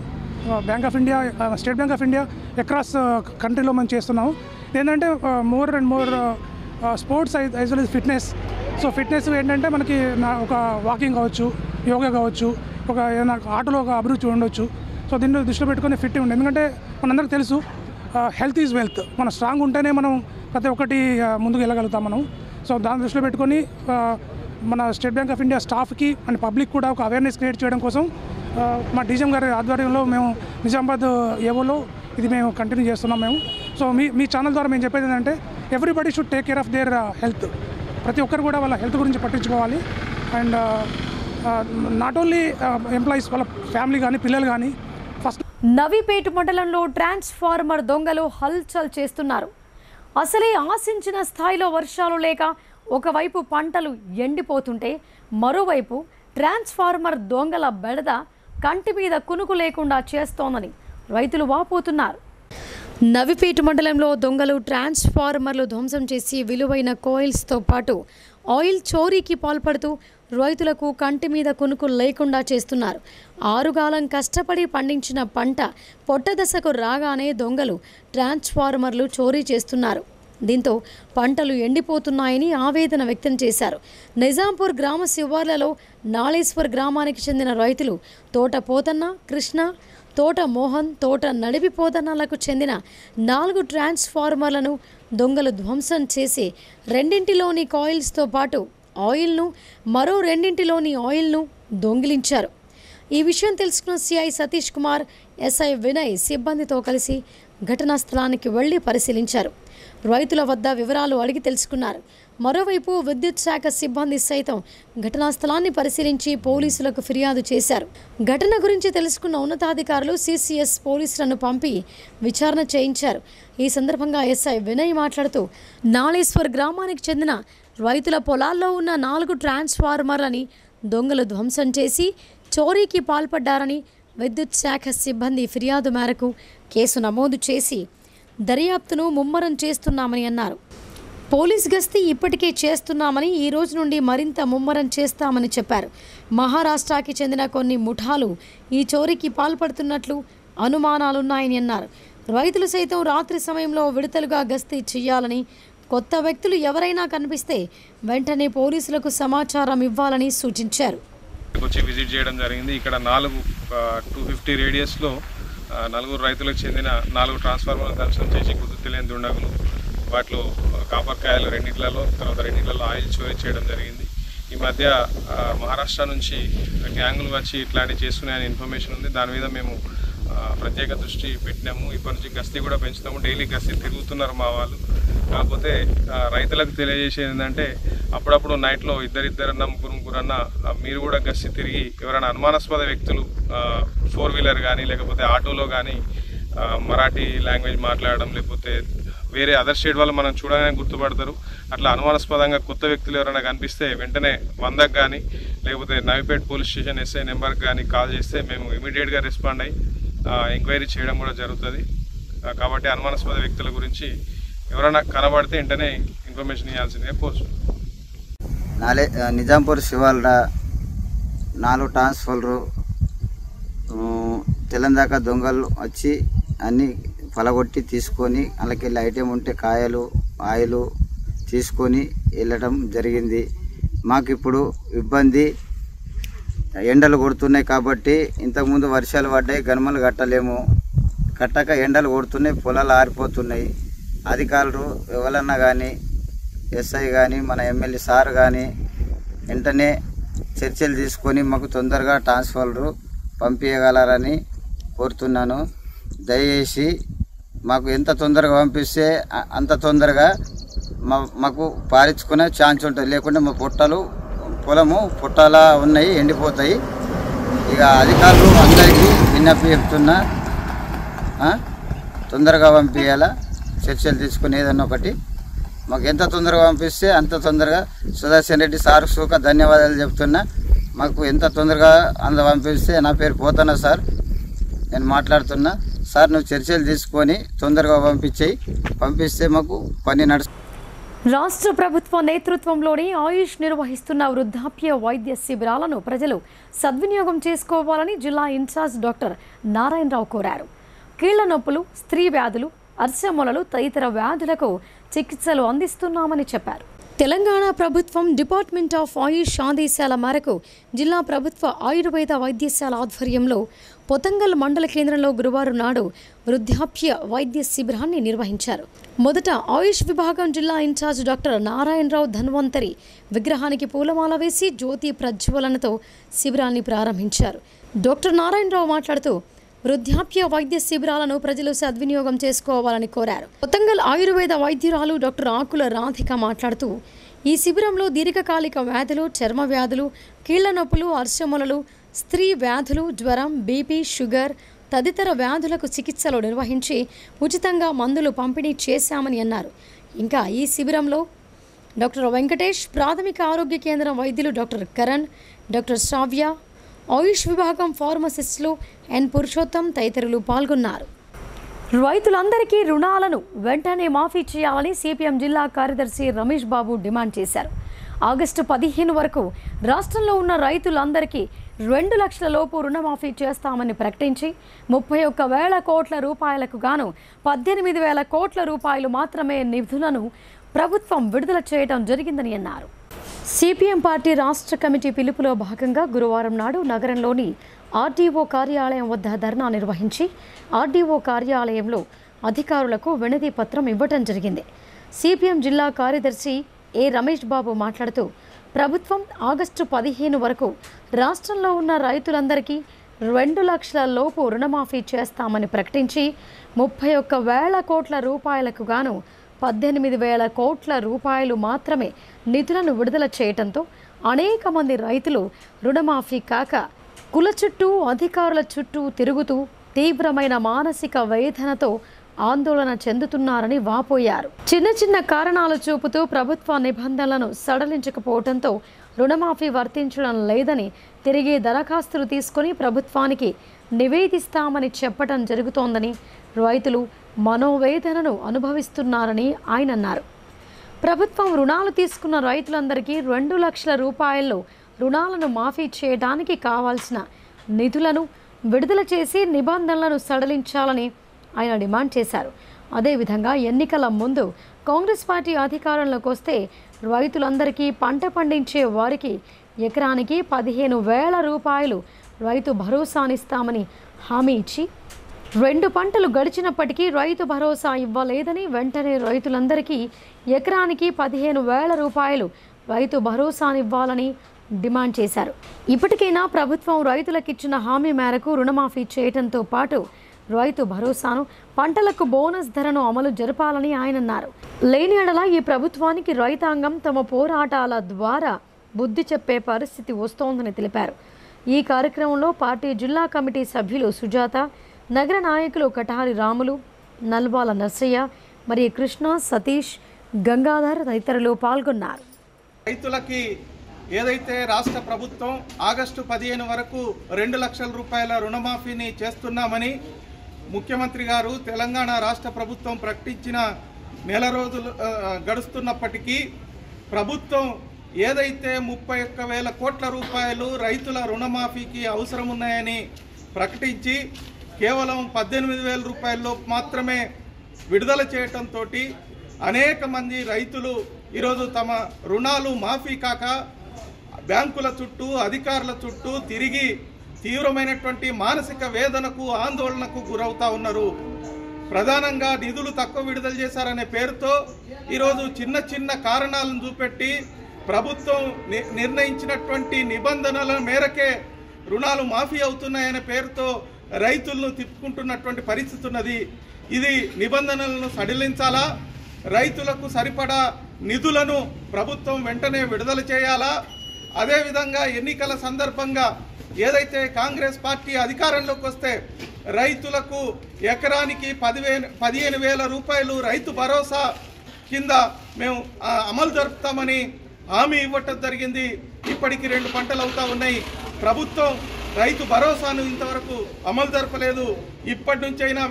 Speaker 8: bank of India, state Bank of India across కంట్రీలో మనం చేస్తున్నాం. ఏంటంటే more and more sports as well as fitness. So fitness ఏంటంటే మనకి ఒక వాకింగ్ కావచ్చు, యోగా కావచ్చు, ఒక ఏదైనా ఆటలో ఒక అభిరుచి ఉండొచ్చు. సో దీన్ని దృష్టిలో పెట్టుకొని ఫిట్ ఉండి, ఎందుకంటే మనందరికీ తెలుసు హెల్త్ ఈజ్ వెల్త్. మనం స్ట్రాంగ్ ఉంటేనే మనం ప్రతి ఒక్కటి ముందుకు వెళ్ళగలుగుతాం మనం. సో దాన్ని దృష్టిలో పెట్టుకొని మన స్టేట్ బ్యాంక్ ఆఫ్ ఇండియా స్టాఫ్కి అండ్ పబ్లిక్ కూడా ఒక అవేర్నెస్ క్రియేట్ చేయడం కోసం మా డీజీఎం గారి ఆధ్వర్యంలో మేము నిజామాబాద్ ఏవోలో ఇది మేము కంటిన్యూ చేస్తున్నాం మేము. సో మీ ఛానల్ ద్వారా మేము చెప్పేది ఏంటంటే everybody should take care of their health. ప్రతి ఒక్కరు కూడా వాళ్ళ హెల్త్ గురించి పట్టించుకోవాలి. అండ్ నాట్ ఓన్లీ ఎంప్లాయీస్, వాళ్ళ ఫ్యామిలీ కానీ పిల్లలు కానీ. ఫస్ట్
Speaker 1: నవీపేట మండలంలో ట్రాన్స్ఫార్మర్ దొంగలు హల్చల్ చేస్తున్నారు. అసలే ఆశించిన స్థాయిలో వర్షాలు లేక ఒకవైపు పంటలు ఎండిపోతుంటే మరోవైపు ట్రాన్స్ఫార్మర్ దొంగల బెడద కంటి మీద కునుకు లేకుండా చేస్తోందని రైతులు వాపోతున్నారు. నవిపేట మండలంలో దొంగలు ట్రాన్స్ఫార్మర్లు ధ్వంసం చేసి విలువైన కోయిల్స్తో పాటు ఆయిల్ చోరీకి పాల్పడుతూ రైతులకు కంటి మీద కునుకు లేకుండా చేస్తున్నారు. ఆరుగాలం కష్టపడి పండించిన పంట పొట్టదశకు రాగానే దొంగలు ట్రాన్స్ఫార్మర్లు చోరీ చేస్తున్నారు. దీంతో పంటలు ఎండిపోతున్నాయని ఆవేదన వ్యక్తం చేశారు. నిజాంపూర్ గ్రామ శివార్లలో నాళేశ్వర్ గ్రామానికి చెందిన రైతులు తోట పోతన్న, కృష్ణ, తోట మోహన్, తోట నడిపి పోతన్నలకు చెందిన 4 ట్రాన్స్ఫార్మర్లను దొంగలు ధ్వంసం చేసి 2 కాయిల్స్తో పాటు ఆయిల్ను, మరో 2 ఆయిల్ను దొంగిలించారు. ఈ విషయం తెలుసుకున్న సిఐ సతీష్ కుమార్, ఎస్ఐ వినయ్ సిబ్బందితో కలిసి ఘటనా స్థలానికి వెళ్లి పరిశీలించారు. రైతుల వద్ద వివరాలు అడిగి తెలుసుకున్నారు. మరోవైపు విద్యుత్ శాఖ సిబ్బంది సైతం ఘటనా స్థలాన్ని పరిశీలించి పోలీసులకు ఫిర్యాదు చేశారు. ఘటన గురించి తెలుసుకున్న ఉన్నతాధికారులు సిసిఎస్ పోలీసులను పంపి విచారణ చేయించారు. ఈ సందర్భంగా ఎస్ఐ వినయ్ మాట్లాడుతూ నాళేశ్వర్ గ్రామానికి చెందిన రైతుల పొలాల్లో ఉన్న 4 ట్రాన్స్ఫార్మర్లని దొంగలు ధ్వంసం చేసి చోరీకి పాల్పడ్డారని విద్యుత్ శాఖ సిబ్బంది ఫిర్యాదు మేరకు కేసు నమోదు చేసి దర్యాప్తును ముమ్మరం చేస్తున్నామని అన్నారు. పోలీస్ గస్తీ ఇప్పటికే చేస్తున్నామని, ఈ రోజు నుండి మరింత ముమ్మరం చేస్తామని చెప్పారు. మహారాష్ట్రకి చెందిన కొన్ని ముఠాలు ఈ చోరీకి పాల్పడుతున్నట్లు అనుమానాలున్నాయని అన్నారు. రైతులు సైతం రాత్రి సమయంలో విడతలుగా గస్తీ చేయాలని, కొత్త వ్యక్తులు ఎవరైనా కనిపిస్తే వెంటనే పోలీసులకు సమాచారం ఇవ్వాలని సూచించారు.
Speaker 9: వచ్చి విజిట్ చేయడం జరిగింది. ఇక్కడ 250 రేడియస్లో 4 రైతులకు చెందిన 4 ట్రాన్స్ఫార్మర్లు ధ్వంసం చేసి గుర్తు తెలియని దుండగులు వాటిలో కాపర్ కాయలు 2 తర్వాత 2 ఆయిల్ చోరీ చేయడం జరిగింది. ఈ మధ్య మహారాష్ట్ర నుంచి గ్యాంగులు వచ్చి ఇట్లాంటివి చేస్తున్నాయని ఇన్ఫర్మేషన్ ఉంది. దాని మీద మేము ప్రత్యేక దృష్టి పెట్టినాము. ఇప్పటి నుంచి గస్తీ కూడా పెంచుతాము. డైలీ గస్తీ తిరుగుతున్నారు మా వాళ్ళు. కాకపోతే రైతులకు తెలియజేసేది ఏంటంటే అప్పుడప్పుడు నైట్లో ఇద్దరన్నా ముగ్గురన్నా మీరు కూడా గస్తీ తిరిగి ఎవరైనా అనుమానాస్పద వ్యక్తులు 4-వీలర్ కానీ లేకపోతే ఆటోలో కానీ మరాఠీ లాంగ్వేజ్ మాట్లాడడం లేకపోతే వేరే అదర్ స్టేట్ వాళ్ళు మనం చూడగానే గుర్తుపడతారు. అట్లా అనుమానాస్పదంగా కొత్త వ్యక్తులు ఎవరైనా కనిపిస్తే వెంటనే 100కి కానీ లేకపోతే నవిపేట్ పోలీస్ స్టేషన్ ఎస్ఐ నెంబర్కి కానీ కాల్ చేస్తే మేము ఇమీడియట్గా రెస్పాండ్ అయ్యి ఎంక్వైరీ చేయడం కూడా జరుగుతుంది. కాబట్టి అనుమానాస్పద వ్యక్తుల గురించి ఎవరైనా కనబడితే వెంటనే ఇన్ఫర్మేషన్ ఇవ్వాల్సిందిగా కోరుచున్నాం.
Speaker 10: నిజాంపూర్ శివార్ల 4 ట్రాన్స్ఫర్లు తెలంగాణ దొంగలు వచ్చి అన్నీ పలగొట్టి తీసుకొని అందులోకెళ్ళి ఐటెం ఉంటే కాయలు ఆయిల్ తీసుకొని వెళ్ళడం జరిగింది. మాకు ఇప్పుడు ఇబ్బంది, ఎండలు కొడుతున్నాయి కాబట్టి ఇంతకుముందు వర్షాలు పడ్డాయి, గనుమలు కట్టలేము, కట్టక ఎండలు కొడుతున్నాయి, పొలాలు ఆరిపోతున్నాయి. అధికారులు ఎవరన్నా కానీ ఎస్ఐ కానీ మన ఎమ్మెల్యే సార్ కానీ వెంటనే చర్చలు తీసుకొని మాకు తొందరగా ట్రాన్స్ఫర్లు పంపించగలరని కోరుతున్నాను. దయచేసి మాకు ఎంత తొందరగా పంపిస్తే అంత తొందరగా మాకు పారించుకునే ఛాన్స్ ఉంటుంది. లేకుంటే మా పొలము పుట్టలా ఉన్నాయి, ఎండిపోతాయి. ఇక అధికారులు అందరికీ విన్నపి చెప్తున్నా, తొందరగా పంపించాలా, చర్చలు తీసుకుని ఏదన్నా ఒకటి మాకు ఎంత తొందరగా పంపిస్తే అంత తొందరగా. సుదర్శన్ రెడ్డి సార్ సుఖ ధన్యవాదాలు చెప్తున్నా. మాకు ఎంత తొందరగా పంపిస్తే, నా పేరు పోతన్న సార్, నేను మాట్లాడుతున్నా సార్. నువ్వు చర్చలు తీసుకొని తొందరగా పంపిస్తే మాకు పని నడుస్తుంది.
Speaker 1: రాష్ట్ర ప్రభుత్వ నేతృత్వంలోని ఆయుష్ నిర్వహిస్తున్న వృద్ధాప్య వైద్య శిబిరాలను ప్రజలు సద్వినియోగం చేసుకోవాలని జిల్లా ఇన్ఛార్జ్ డాక్టర్ నారాయణరావు కోరారు. కీళ్ల నొప్పులు, స్త్రీ వ్యాధులు, అర్శమొలలు తదితర వ్యాధులకు చికిత్సలు అందిస్తున్నామని చెప్పారు. తెలంగాణ ప్రభుత్వం డిపార్ట్మెంట్ ఆఫ్ ఆయుష్ ఆదేశాల మేరకు జిల్లా ప్రభుత్వ ఆయుర్వేద వైద్యశాల ఆధ్వర్యంలో పొతంగల్ మండల కేంద్రంలో గురువారం నాడు వృద్ధాప్య వైద్య శిబిరాన్ని నిర్వహించారు. మొదట ఆయుష్ విభాగం జిల్లా ఇన్ఛార్జ్ డాక్టర్ నారాయణరావు ధన్వంతరి విగ్రహానికి పూలమాల వేసి జ్యోతి ప్రజ్వలనతో శిబిరాన్ని ప్రారంభించారు. డాక్టర్ నారాయణరావు మాట్లాడుతూ వృద్ధాప్య వైద్య శిబిరాలను ప్రజలు సద్వినియోగం చేసుకోవాలని కోరారు. పొతంగల్ ఆయుర్వేద వైద్యురాలు డాక్టర్ ఆకుల రాధిక మాట్లాడుతూ ఈ శిబిరంలో దీర్ఘకాలిక వ్యాధులు, చర్మ వ్యాధులు, కీళ్ల నొప్పులు, అర్శమొలలు, స్త్రీ వ్యాధులు, జ్వరం, బీపీ, షుగర్ తదితర వ్యాధులకు చికిత్సలు నిర్వహించి ఉచితంగా మందులు పంపిణీ చేశామని అన్నారు. ఇంకా ఈ శిబిరంలో డాక్టర్ వెంకటేష్, ప్రాథమిక ఆరోగ్య కేంద్రం వైద్యులు డాక్టర్ కరణ్, డాక్టర్ శ్రావ్య, ఆయుష్ విభాగం ఫార్మసిస్టులు ఎన్ పురుషోత్తం తదితరులు పాల్గొన్నారు. రైతులందరికీ రుణాలను వెంటనే మాఫీ చేయాలని సిపిఎం జిల్లా కార్యదర్శి రమేష్ బాబు డిమాండ్ చేశారు. ఆగస్టు 15 వరకు రాష్ట్రంలో ఉన్న రైతులందరికీ 2 లక్షల లోపు రుణమాఫీ చేస్తామని ప్రకటించి 31,000 కోట్ల రూపాయలకు గాను 18,000 కోట్ల రూపాయలు మాత్రమే నిధులను ప్రభుత్వం విడుదల చేయడం జరిగిందని అన్నారు. సిపిఎం పార్టీ రాష్ట్ర కమిటీ పిలుపులో భాగంగా గురువారం నాడు నగరంలోని ఆర్డీఓ కార్యాలయం వద్ద ధర్నా నిర్వహించి ఆర్డీఓ కార్యాలయంలో అధికారులకు వినతి పత్రం ఇవ్వటం జరిగింది. సిపిఎం జిల్లా కార్యదర్శి ఏ రమేష్ బాబు మాట్లాడుతూ ప్రభుత్వం ఆగస్టు 15 వరకు రాష్ట్రంలో ఉన్న రైతులందరికీ 2 లక్షల లోపు రుణమాఫీ చేస్తామని ప్రకటించి 31,000 కోట్ల రూపాయలకు గాను 18,000 కోట్ల రూపాయలు మాత్రమే నిధులను విడుదల చేయడంతో అనేక మంది రైతులు రుణమాఫీ కాక కుల చుట్టూ, అధికారుల చుట్టూ తిరుగుతూ తీవ్రమైన మానసిక వేదనతో ఆందోళన చెందుతున్నారని వాపోయారు. చిన్న చిన్న కారణాలు చూపుతూ ప్రభుత్వ నిబంధనలను సడలించకపోవడంతో రుణమాఫీ వర్తించడం లేదని తిరిగి దరఖాస్తులు తీసుకుని ప్రభుత్వానికి నివేదిస్తామని చెప్పడం జరుగుతోందని రైతులు మనోవేదనను అనుభవిస్తున్నారని ఆయన అన్నారు. ప్రభుత్వం రుణాలు తీసుకున్న రైతులందరికీ 2 లక్షల రూపాయల్లో రుణాలను మాఫీ చేయడానికి కావాల్సిన నిధులను విడుదల చేసి నిబంధనలను సడలించాలని ఆయన డిమాండ్ చేశారు. అదేవిధంగా ఎన్నికల ముందు కాంగ్రెస్ పార్టీ అధికారంలోకి వస్తే రైతులందరికీ పంట పండించే వారికి ఎకరానికి 15,000 రూపాయలు రైతు భరోసానిస్తామని హామీ ఇచ్చి 2 పంటలు గడిచినప్పటికీ రైతు భరోసా ఇవ్వలేదని వెంటనే రైతులందరికీ ఎకరానికి 15,000 రూపాయలు రైతు భరోసానివ్వాలని డిమాండ్ చేశారు. ఇప్పటికైనా ప్రభుత్వం రైతులకిచ్చిన హామీ మేరకు రుణమాఫీ చేయడంతో పాటు రైతు భరోసాను, పంటలకు బోనస్ ధరను అమలు జరపాలని ఆయన అన్నారు. లేని ఎడల ఈ ప్రభుత్వానికి రైతాంగం తమ పోరాటాల ద్వారా బుద్ధి చెప్పే పరిస్థితి వస్తోందని తెలిపారు. ఈ కార్యక్రమంలో పార్టీ జిల్లా కమిటీ సభ్యులు సుజాత, నగర నాయకులు కటారి రాములు, నల్వాల నర్సయ్య, మరియు కృష్ణ, సతీష్, గంగాధర్ తదితరులు పాల్గొన్నారు.
Speaker 11: రైతులకి ఏదైతే రాష్ట్ర ప్రభుత్వం ఆగస్టు 15 వరకు 2 లక్షల రూపాయల రుణమాఫీని చేస్తున్నామని ముఖ్యమంత్రి గారు తెలంగాణ రాష్ట్ర ప్రభుత్వం ప్రకటించిన నెల రోజులు గడుస్తున్నప్పటికీ ప్రభుత్వం ఏదైతే 31,000 కోట్ల రూపాయలు రైతుల రుణమాఫీకి అవసరం ఉన్నాయని ప్రకటించి కేవలం 18,000 రూపాయల్లో మాత్రమే విడుదల చేయటంతో అనేక మంది రైతులు ఈరోజు తమ రుణాలు మాఫీ కాక బ్యాంకుల చుట్టూ, అధికారుల చుట్టూ తిరిగి తీవ్రమైనటువంటి మానసిక వేదనకు, ఆందోళనకు గురవుతా ఉన్నారు. ప్రధానంగా నిధులు తక్కువ విడుదల చేశారనే పేరుతో ఈరోజు చిన్న చిన్న కారణాలను చూపెట్టి ప్రభుత్వం నిర్ణయించినటువంటి నిబంధనల మేరకే రుణాలు మాఫీ అవుతున్నాయనే పేరుతో రైతులను తిప్పుకుంటున్నటువంటి పరిస్థితి ఉన్నది. ఇది నిబంధనలను సడలించాలా, రైతులకు సరిపడా నిధులను ప్రభుత్వం వెంటనే విడుదల చేయాలా, అదేవిధంగా ఎన్నికల సందర్భంగా ఏదైతే కాంగ్రెస్ పార్టీ అధికారంలోకి వస్తే రైతులకు ఎకరానికి 15,000 రూపాయలు రైతు భరోసా కింద మేము అమలు జరుపుతామని హామీ ఇవ్వటం జరిగింది. ఇప్పటికి 2 పంటలు అవుతా ఉన్నాయి. ప్రభుత్వం రైతు భరోసాను ఇంతవరకు అమలు జరపలేదు. ఇప్పటి నుంచైనా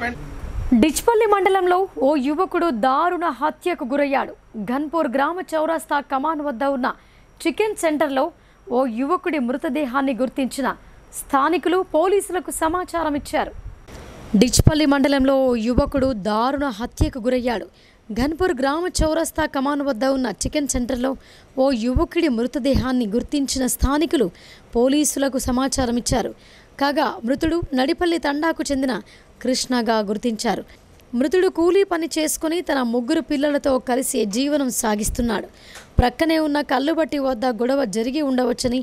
Speaker 1: డిచ్పల్లి మండలంలో ఓ యువకుడు దారుణ హత్యకు గురయ్యాడు. ఘన్పూర్ గ్రామ చౌరస్తా కమాన్ వద్ద ఉన్న చికెన్ సెంటర్లో ఓ యువకుడి మృతదేహాన్ని గుర్తించిన స్థానికులు పోలీసులకు సమాచారం ఇచ్చారు. డిచ్పల్లి మండలంలో ఓ యువకుడు దారుణ హత్యకు గురయ్యాడు. ఘన్పూర్ గ్రామ చౌరస్తా కమాన్ వద్ద ఉన్న చికెన్ సెంటర్లో ఓ యువకుడి మృతదేహాన్ని గుర్తించిన స్థానికులు పోలీసులకు సమాచారం ఇచ్చారు. కాగా మృతుడు నడిపల్లి తండాకు చెందిన కృష్ణగా గుర్తించారు. మృతుడు కూలీ పని చేసుకుని తన 3 పిల్లలతో కలిసి జీవనం సాగిస్తున్నాడు. ప్రక్కనే ఉన్న కల్లుబట్టి వద్ద గొడవ జరిగి ఉండవచ్చని,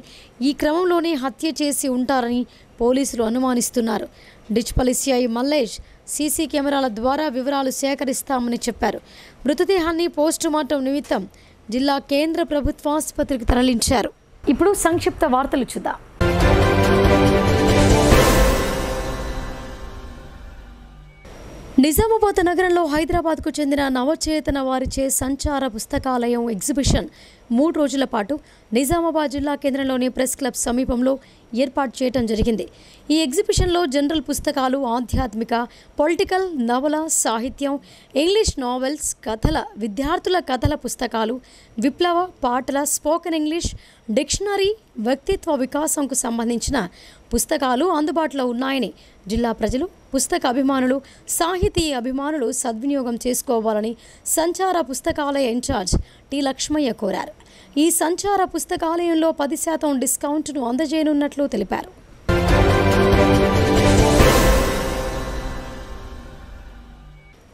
Speaker 1: ఈ క్రమంలోనే హత్య చేసి ఉంటారని పోలీసులు అనుమానిస్తున్నారు. డిచ్పల్లి సిఐ మల్లేష్ సీసీ కెమెరాల ద్వారా వివరాలు సేకరిస్తామని చెప్పారు. మృతదేహాన్ని పోస్టుమార్టం నిమిత్తం జిల్లా కేంద్ర ప్రభుత్వ ఆసుపత్రికి తరలించారు. ఇప్పుడు సంక్షిప్త వార్తలు చూద్దాం. నిజామాబాద్ నగరంలో హైదరాబాద్కు చెందిన నవచేతన వారిచే సంచార పుస్తకాలయం ఎగ్జిబిషన్ 3 రోజుల పాటు నిజామాబాద్ జిల్లా కేంద్రంలోని ప్రెస్ క్లబ్ సమీపంలో ఏర్పాటు చేయడం జరిగింది. ఈ ఎగ్జిబిషన్లో జనరల్ పుస్తకాలు, ఆధ్యాత్మిక, పొలిటికల్, నవల, సాహిత్యం, ఇంగ్లీష్ నావెల్స్, కథల, విద్యార్థుల కథల పుస్తకాలు, విప్లవ పాటల, స్పోకెన్ ఇంగ్లీష్, డిక్షనరీ, వ్యక్తిత్వ వికాసంకు సంబంధించిన పుస్తకాలు అందుబాటులో ఉన్నాయని జిల్లా ప్రజలు, పుస్తక అభిమానులు, సాహితీ అభిమానులు సద్వినియోగం చేసుకోవాలని సంచార పుస్తకాలయ ఇన్ఛార్జ్ టి లక్ష్మయ్య కోరారు. ఈ సంచార పుస్తకాలయంలో 10% డిస్కౌంట్ను అందజేయనున్నట్లు తెలిపారు.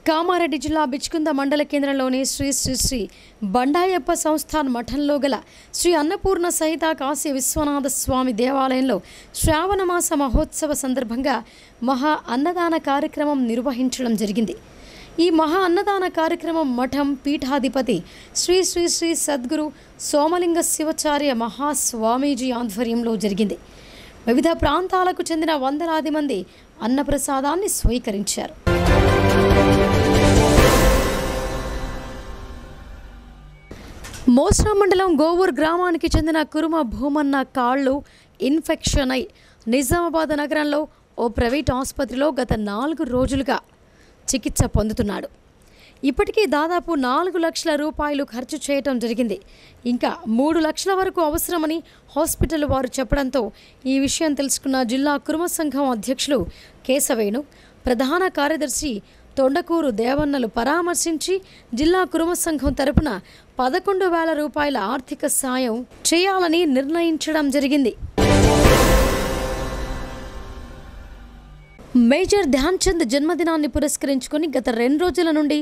Speaker 1: కామారెడ్డి జిల్లా బిచ్కుంద మండల కేంద్రంలోని శ్రీ శ్రీ శ్రీ బండాయప్ప సంస్థాన్ మఠంలో గల శ్రీ అన్నపూర్ణ సహిత కాశీ విశ్వనాథ స్వామి దేవాలయంలో శ్రావణమాస మహోత్సవ సందర్భంగా మహా అన్నదాన కార్యక్రమం నిర్వహించడం జరిగింది. ఈ మహా అన్నదాన కార్యక్రమం మఠం పీఠాధిపతి శ్రీ శ్రీ శ్రీ సద్గురు సోమలింగ శివాచార్య మహాస్వామీజీ ఆధ్వర్యంలో జరిగింది. వివిధ ప్రాంతాలకు చెందిన వందలాది మంది అన్నప్రసాదాన్ని స్వీకరించారు. మోస్రా మండలం గోవూర్ గ్రామానికి చెందిన కురుమ భూమన్న కాళ్ళు ఇన్ఫెక్షన్ అయి నిజామాబాద్ నగరంలో ఓ ప్రైవేట్ ఆసుపత్రిలో గత 4 రోజులుగా చికిత్స పొందుతున్నాడు. ఇప్పటికీ దాదాపు 4 లక్షల రూపాయలు ఖర్చు చేయటం జరిగింది. ఇంకా 3 లక్షల వరకు అవసరమని హాస్పిటల్ వారు చెప్పడంతో ఈ విషయం తెలుసుకున్న జిల్లా కురుమ సంఘం అధ్యక్షులు కేశవేణు, ప్రధాన కార్యదర్శి తొండకూరు దేవన్నలు పరామర్శించి జిల్లా కురుమ సంఘం తరపున 11,000 రూపాయల ఆర్థిక సాయం చేయాలని నిర్ణయించడం జరిగింది. మేజర్ ధ్యాన్ చంద్ జన్మదినాన్ని పురస్కరించుకొని గత 2 రోజుల నుండి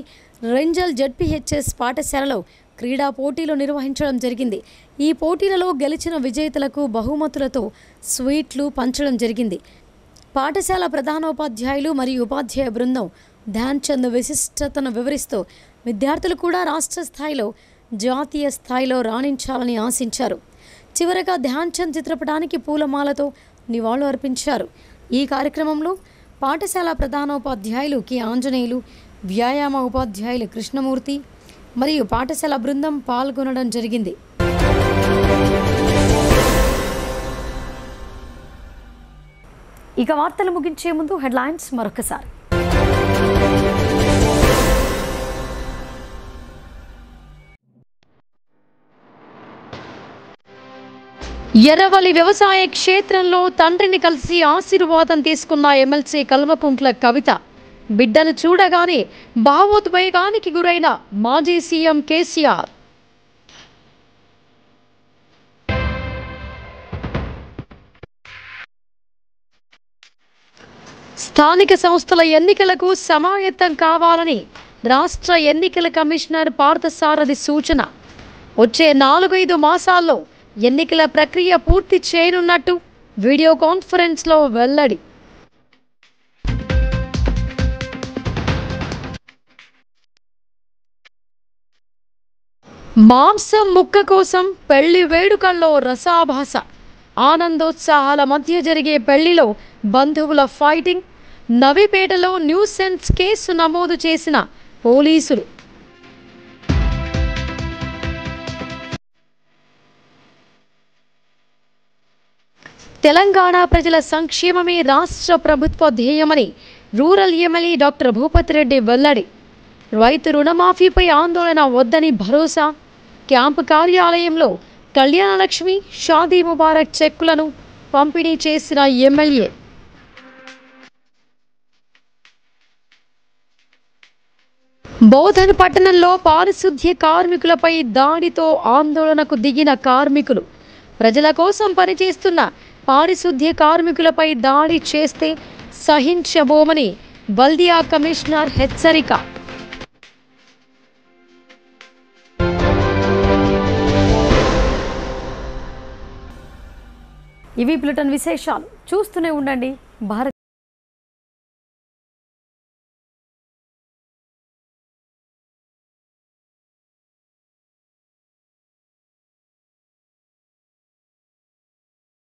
Speaker 1: రెంజల్ జెడ్పీహెచ్ఎస్ పాఠశాలలో క్రీడా పోటీలు నిర్వహించడం జరిగింది. ఈ పోటీలలో గెలిచిన విజేతలకు బహుమతులతో స్వీట్లు పంచడం జరిగింది. పాఠశాల ప్రధానోపాధ్యాయులు మరియు ఉపాధ్యాయ బృందం ధ్యాన్ చంద్ విశిష్టతను వివరిస్తూ విద్యార్థులు కూడా రాష్ట్ర స్థాయిలో జాతీయ స్థాయిలో రాణించాలని ఆశించారు. చివరగా ధ్యాన్ చంద్ చిత్రపటానికి పూలమాలతో నివాళులు అర్పించారు. ఈ కార్యక్రమంలో పాఠశాల ప్రధానోపాధ్యాయులు కె ఆంజనేయులు, వ్యాయామ ఉపాధ్యాయులు కృష్ణమూర్తి మరియు పాఠశాల బృందం పాల్గొనడం జరిగింది. ఇక వార్తలు ముగించే ముందు హెడ్లైన్స్ మరొకసారి. ఎర్రవల్లి వ్యవసాయ క్షేత్రంలో తండ్రిని కలిసి ఆశీర్వాదం తీసుకున్న ఎమ్మెల్సీ కల్వకుంట్ల కవిత. బిడ్డను చూడగానే భావోద్వేగానికి గురైన మాజీ సీఎం కేసీఆర్. స్థానిక సంస్థల ఎన్నికలకు సమాయత్తం కావాలని రాష్ట్ర ఎన్నికల కమిషనర్ పార్థసారథి సూచన. వచ్చే 4-5 మాసాల్లో ఎన్నికల ప్రక్రియ పూర్తి చేయనున్నట్టు వీడియో కాన్ఫరెన్స్లో వెల్లడి. మాంసం ముక్క కోసం పెళ్లి వేడుకల్లో రసాభాస. ఆనందోత్సాహాల మధ్య జరిగే పెళ్లిలో బంధువుల ఫైటింగ్. నవిపేటలో న్యూసెన్స్ కేసు నమోదు చేసిన పోలీసులు. తెలంగాణ ప్రజల సంక్షేమమే రాష్ట్ర ప్రభుత్వ ధ్యేయమని rural MLA doctor Bhupathi Reddy వెల్లడి. రైతు రుణమాఫీపై ఆందోళన వద్దని భరోసా. క్యాంపు కార్యాలయంలో కళ్యాణలక్ష్మి, షాదీ ముబారక్ చెక్కులను పంపిణీ చేసిన ఎమ్మెల్యే. బోధన్ పట్టణంలో పారిశుద్ధ్య కార్మికులపై దాడితో ఆందోళనకు దిగిన కార్మికులు. ప్రజల కోసం పనిచేస్తున్న పారిశుద్ధ్య కార్మికులపై దాడి చేస్తే సహించబోమని బల్దియా కమిషనర్ హెచ్చరిక. ఇవి బులెటిన్ విశేషాలు. చూస్తూనే ఉండండి భారత్.